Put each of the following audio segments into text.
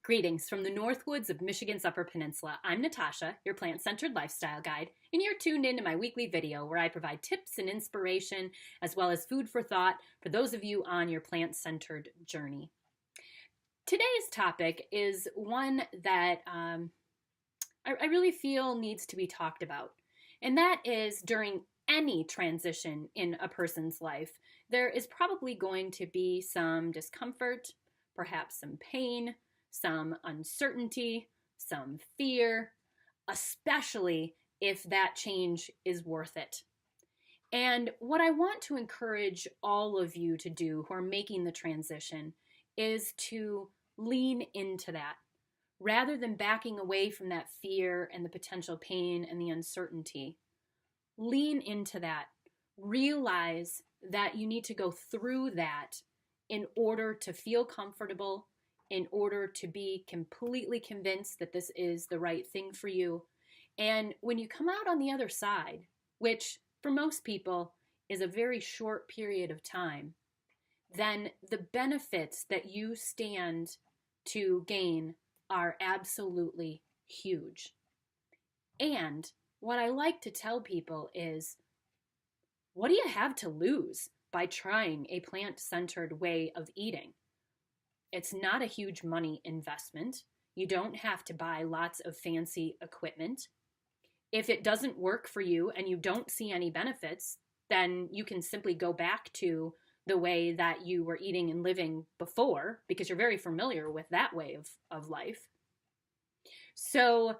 Greetings from the Northwoods of Michigan's Upper Peninsula. I'm Natasha, your plant-centered lifestyle guide, and you're tuned in to my weekly video where I provide tips and inspiration as well as food for thought for those of you on your plant-centered journey. Today's topic is one that I really feel needs to be talked about, and that is during any transition in a person's life, there is probably going to be some discomfort, perhaps some pain, some uncertainty, some fear, especially if that change is worth it. And what I want to encourage all of you to do who are making the transition is to lean into that. Rather than backing away from that fear and the potential pain and the uncertainty, lean into that. Realize that you need to go through that in order to feel comfortable, in order to be completely convinced that this is the right thing for you. And when you come out on the other side, which for most people is a very short period of time, then the benefits that you stand to gain are absolutely huge. And what I like to tell people is, what do you have to lose by trying a plant-centered way of eating? It's not a huge money investment. You don't have to buy lots of fancy equipment. If it doesn't work for you and you don't see any benefits, then you can simply go back to the way that you were eating and living before, because you're very familiar with that way of life. So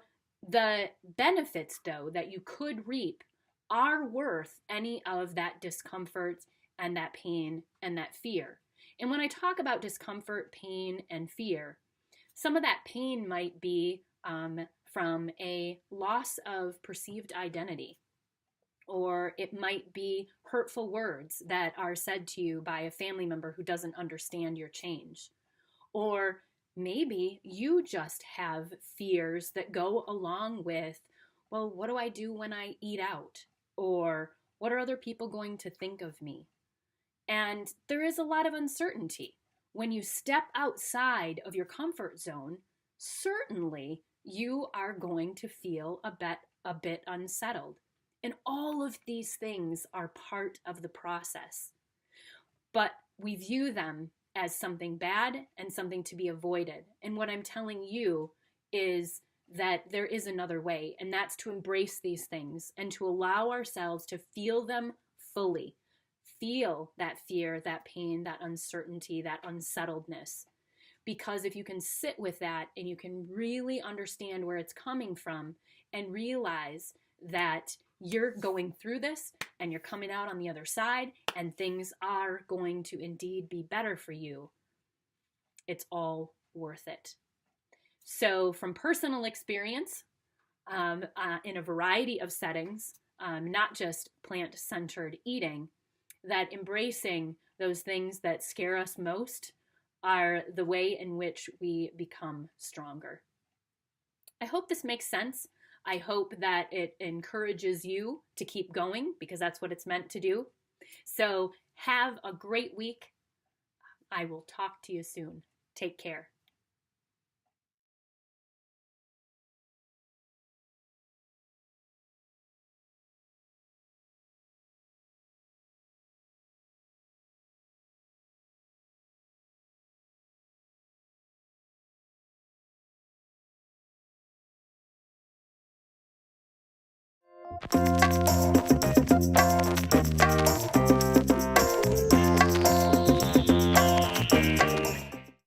the benefits, though, that you could reap are worth any of that discomfort and that pain and that fear. And when I talk about discomfort, pain, and fear, some of that pain might be from a loss of perceived identity, or it might be hurtful words that are said to you by a family member who doesn't understand your change. Or maybe you just have fears that go along with, well, what do I do when I eat out? Or what are other people going to think of me? And there is a lot of uncertainty. When you step outside of your comfort zone, certainly you are going to feel a bit unsettled. And all of these things are part of the process. But we view them as something bad and something to be avoided. And what I'm telling you is that there is another way, and that's to embrace these things and to allow ourselves to feel them fully. Feel that fear, that pain, that uncertainty, that unsettledness. Because if you can sit with that and you can really understand where it's coming from and realize that you're going through this and you're coming out on the other side and things are going to indeed be better for you, it's all worth it. So from personal experience, in a variety of settings, not just plant-centered eating, that embracing those things that scare us most are the way in which we become stronger. I hope this makes sense. I hope that it encourages you to keep going, because that's what it's meant to do. So have a great week. I will talk to you soon. Take care.